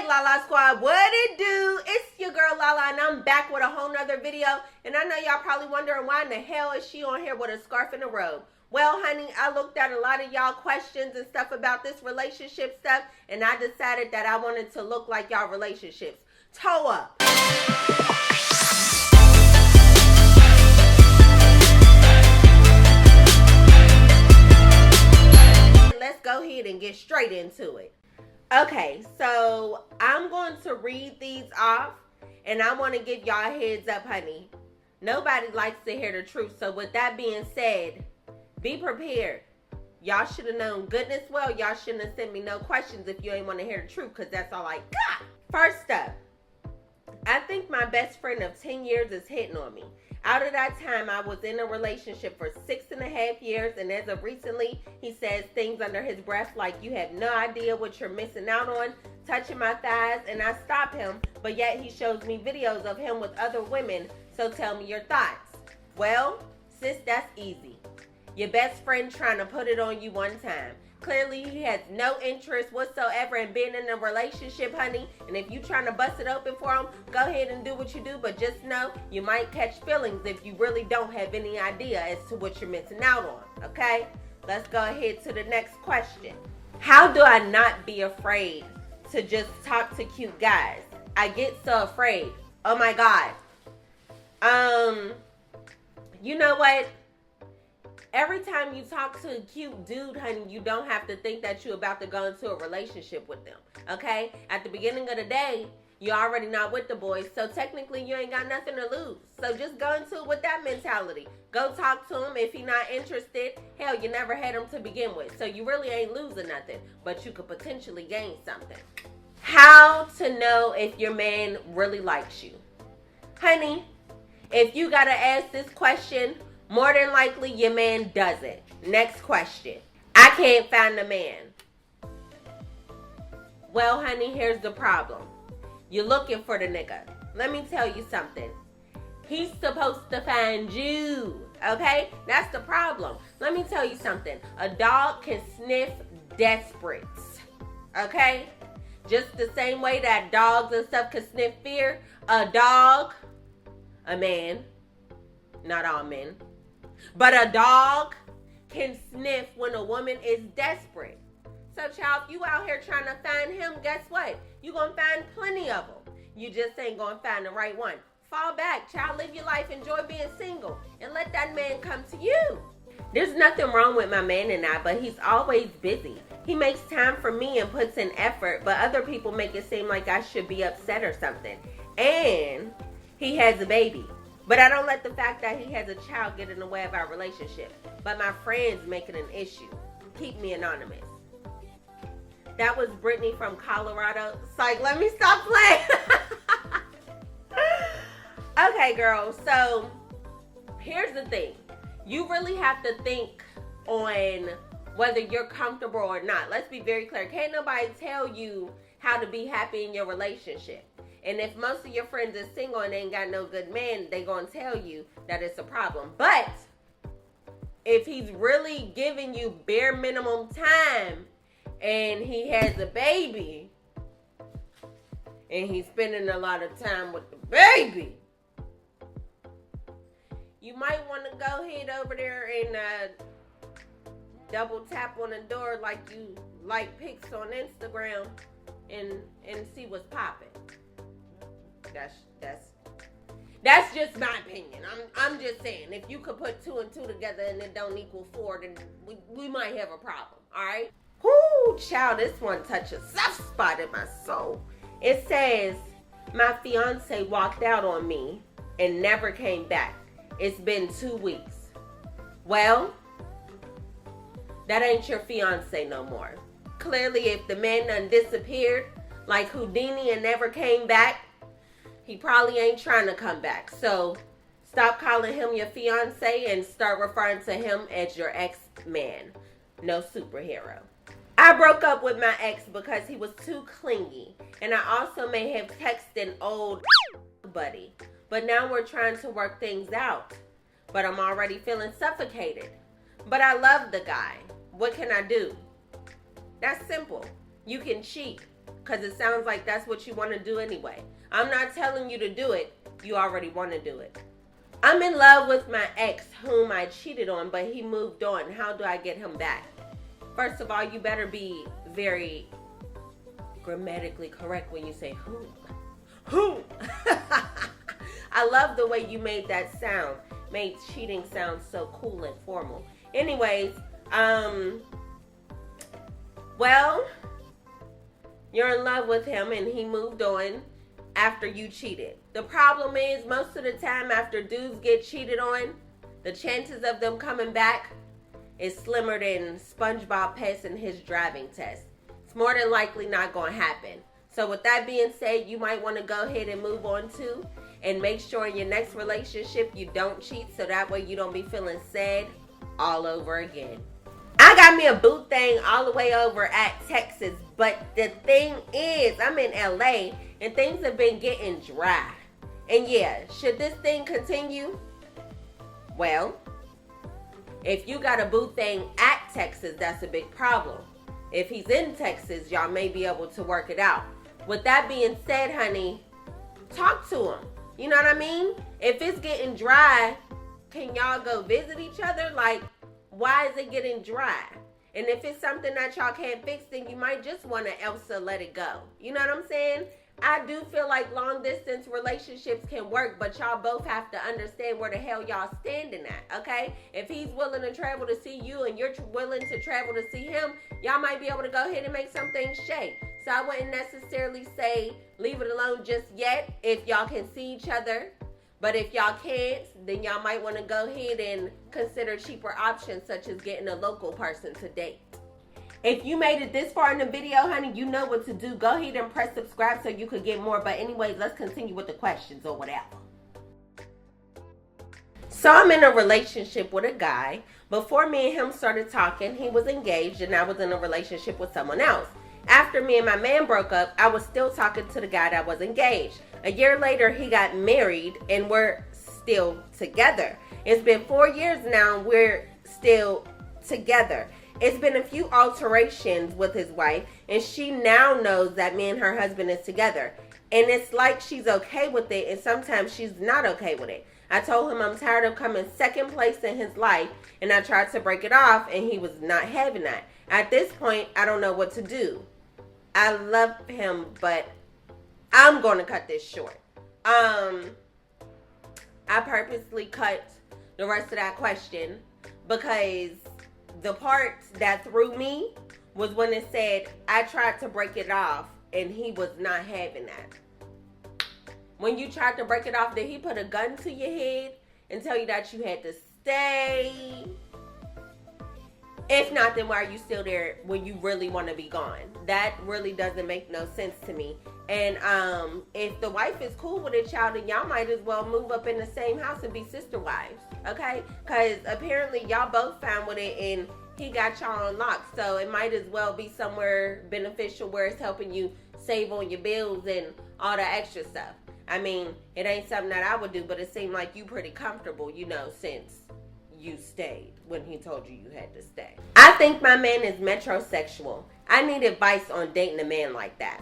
Lala Squad, what it do? It's your girl Lala, and I'm back with a whole nother video. And I know y'all probably wondering why in the hell is she on here with a scarf and a robe. Well, honey, I looked at a lot of y'all questions and stuff about this relationship stuff, and I decided that I wanted to look like y'all relationships. Toe up. Let's go ahead and get straight into it. Okay, so I'm going to read these off, and I want to give y'all a heads up, honey. Nobody likes to hear the truth, so with that being said, be prepared. Y'all should have known goodness well. Y'all shouldn't have sent me no questions if you ain't want to hear the truth, because that's all I got. First up, I think my best friend of 10 years is hitting on me. Out of that time, I was in a relationship for 6.5 years, and as of recently, he says things under his breath like, you have no idea what you're missing out on, touching my thighs, and I stop him, but yet he shows me videos of him with other women, so tell me your thoughts. Well, sis, that's easy. Your best friend trying to put it on you one time. Clearly, he has no interest whatsoever in being in a relationship, honey. And if you trying to bust it open for him, go ahead and do what you do. But just know you might catch feelings if you really don't have any idea as to what you're missing out on, okay? Let's go ahead to the next question. How do I not be afraid to just talk to cute guys? I get so afraid. Oh my God. You know what? Every time you talk to a cute dude, honey, you don't have to think that you're about to go into a relationship with them, okay? At the beginning of the day, you're already not with the boys, so technically you ain't got nothing to lose. So just go into it with that mentality. Go talk to him. If he's not interested, hell, you never had him to begin with. So you really ain't losing nothing, but you could potentially gain something. How to know if your man really likes you? Honey, if you gotta ask this question, more than likely, your man doesn't. Next question. I can't find a man. Well, honey, here's the problem. You're looking for the nigga. Let me tell you something. He's supposed to find you, okay? That's the problem. Let me tell you something. A dog can sniff desperate, okay? Just the same way that dogs and stuff can sniff fear, a dog, a man, not all men, but a dog can sniff when a woman is desperate. So, child, if you out here trying to find him, guess what? You're going to find plenty of them. You just ain't going to find the right one. Fall back, child. Live your life. Enjoy being single. And let that man come to you. There's nothing wrong with my man and I, but he's always busy. He makes time for me and puts in effort, but other people make it seem like I should be upset or something. And he has a baby. But I don't let the fact that he has a child get in the way of our relationship. But my friends make it an issue. Keep me anonymous. That was Brittany from Colorado. Psych, let me stop playing. Okay, girl. So, here's the thing. You really have to think on whether you're comfortable or not. Let's be very clear. Can't nobody tell you how to be happy in your relationship. And if most of your friends are single and ain't got no good man, they gonna tell you that it's a problem. But if he's really giving you bare minimum time and he has a baby and he's spending a lot of time with the baby, you might want to go head over there and double tap on the door like you like pics on Instagram and see what's popping. That's just my opinion. I'm just saying, if you could put 2 and 2 together and it don't equal 4, then we might have a problem. All right. Whoo, child, this one touches a soft spot in my soul. It says, my fiance walked out on me and never came back. It's been 2 weeks. Well, that ain't your fiance no more. Clearly, if the man done disappeared like Houdini and never came back, he probably ain't trying to come back. So stop calling him your fiance and start referring to him as your ex-man. No superhero. I broke up with my ex because he was too clingy. And I also may have texted an old buddy. But now we're trying to work things out. But I'm already feeling suffocated. But I love the guy. What can I do? That's simple. You can cheat. because it sounds like that's what you want to do anyway. I'm not telling you to do it. You already want to do it. I'm in love with my ex whom I cheated on, but he moved on. How do I get him back? First of all, you better be very grammatically correct when you say who. Who? I love the way you made that sound. Made cheating sound so cool and formal. Anyways, well, you're in love with him and he moved on after you cheated. The problem is, most of the time after dudes get cheated on, the chances of them coming back is slimmer than SpongeBob passing his driving test. It's more than likely not going to happen. So with that being said, you might want to go ahead and move on too, and make sure in your next relationship you don't cheat, so that way you don't be feeling sad all over again. I got me a boo thing all the way over at Texas, but the thing is, I'm in LA and things have been getting dry. And yeah, should this thing continue? Well, if you got a boo thing at Texas, that's a big problem. If he's in Texas, y'all may be able to work it out. With that being said, honey, talk to him. You know what I mean? If it's getting dry, can y'all go visit each other? Like, why is it getting dry? And if it's something that y'all can't fix, then you might just want to Elsa let it go. You know what I'm saying? I do feel like long distance relationships can work, but y'all both have to understand where the hell y'all standing at, okay? If he's willing to travel to see you and you're willing to travel to see him, y'all might be able to go ahead and make some things shake. So I wouldn't necessarily say leave it alone just yet if y'all can see each other. But if y'all can't, then y'all might want to go ahead and consider cheaper options, such as getting a local person to date. If you made it this far in the video, honey, you know what to do. Go ahead and press subscribe so you could get more. But anyways, let's continue with the questions or whatever. So I'm in a relationship with a guy. Before me and him started talking, he was engaged and I was in a relationship with someone else. After me and my man broke up, I was still talking to the guy that was engaged. A year later, he got married and we're still together. It's been 4 years now, we're still together. It's been a few alterations with his wife, and she now knows that me and her husband is together. And it's like she's okay with it, and sometimes she's not okay with it. I told him I'm tired of coming second place in his life, and I tried to break it off, and he was not having that. At this point, I don't know what to do. I love him, but I'm going to cut this short. I purposely cut the rest of that question because the part that threw me was when it said, I tried to break it off and he was not having that. When you tried to break it off, did he put a gun to your head and tell you that you had to stay? If not, then why are you still there when you really want to be gone? That really doesn't make no sense to me. And if the wife is cool with it, child, then y'all might as well move up in the same house and be sister wives, okay? Because apparently y'all both fine with it and he got y'all on lock. So it might as well be somewhere beneficial where it's helping you save on your bills and all the extra stuff. I mean, it ain't something that I would do, but it seemed like you pretty comfortable, you know, since you stayed when he told you you had to stay. I think my man is metrosexual. I need advice on dating a man like that.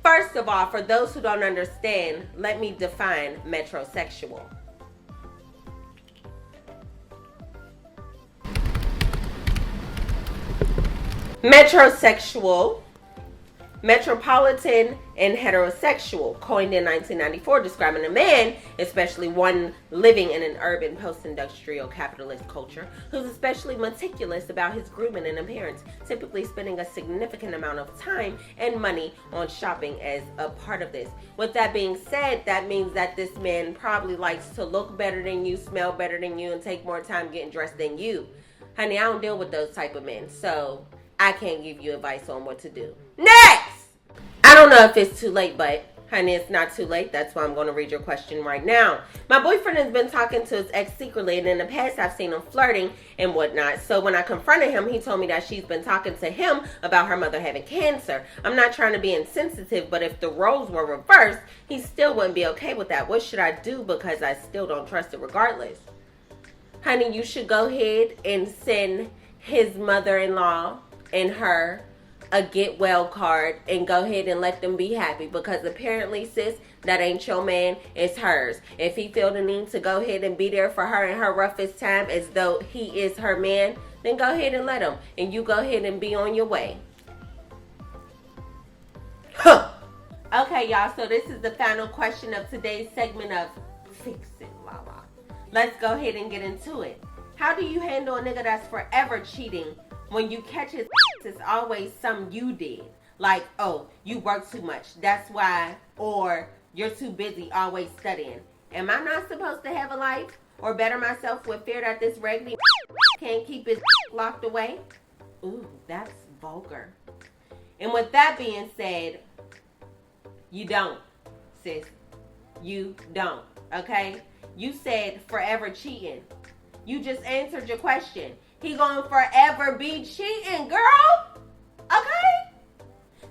First of all, for those who don't understand, let me define metrosexual. Metrosexual, metropolitan, and heterosexual, coined in 1994, describing a man, especially one living in an urban post-industrial capitalist culture, who's especially meticulous about his grooming and appearance, typically spending a significant amount of time and money on shopping as a part of this. With that being said, that means that this man probably likes to look better than you, smell better than you, and take more time getting dressed than you. Honey, I don't deal with those type of men, so I can't give you advice on what to do. Next! I don't know if it's too late, but honey, it's not too late. That's why I'm going to read your question right now. My boyfriend has been talking to his ex secretly, and in the past I've seen him flirting and whatnot. So when I confronted him, he told me that she's been talking to him about her mother having cancer. I'm not trying to be insensitive, but if the roles were reversed, he still wouldn't be okay with that. What should I do? Because I still don't trust it regardless. Honey, you should go ahead and send his mother-in-law and her a get well card and go ahead and let them be happy, because apparently, sis, that ain't your man, it's hers. If he feel the need to go ahead and be there for her in her roughest time as though he is her man, then go ahead and let him, and you go ahead and be on your way. Huh. Okay, y'all, so this is the final question of today's segment of Fix It, Lala. Let's go ahead and get into it. How do you handle a nigga that's forever cheating when you catch his it's always something you did? Like, oh, you work too much, that's why, or you're too busy always studying. Am I not supposed to have a life or better myself with fear that this raggedy can't keep his locked away? Ooh, that's vulgar. And with that being said, you don't, sis. You don't, okay? You said forever cheating. You just answered your question. He gonna forever be cheating, girl. Okay?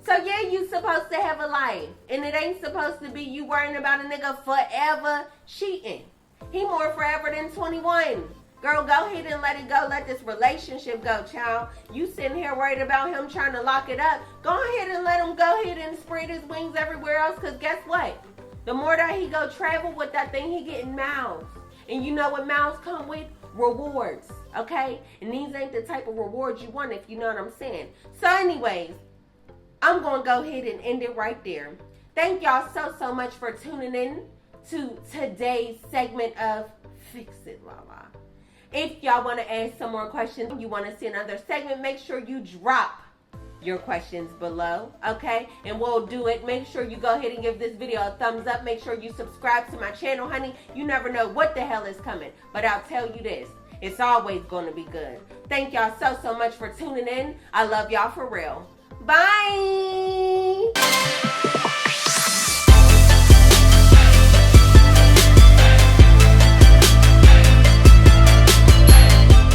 So yeah, you supposed to have a life. And it ain't supposed to be you worrying about a nigga forever cheating. He more forever than 21. Girl, go ahead and let it go. Let this relationship go, child. You sitting here worried about him trying to lock it up. Go ahead and let him go ahead and spread his wings everywhere else. Because guess what? The more that he go travel with that thing, he getting miles. And you know what miles come with? Rewards, okay? And these ain't the type of rewards you want, if you know what I'm saying. So anyways, I'm going to go ahead and end it right there. Thank y'all so much for tuning in to today's segment of Fix It, Lala. If y'all want to ask some more questions, you want to see another segment, make sure you drop your questions below, okay? And we'll do it. Make sure you go ahead and give this video a thumbs up. Make sure you subscribe to my channel, honey. You never know what the hell is coming. But I'll tell you this, it's always going to be good. Thank y'all so much for tuning in. I love y'all for real. Bye!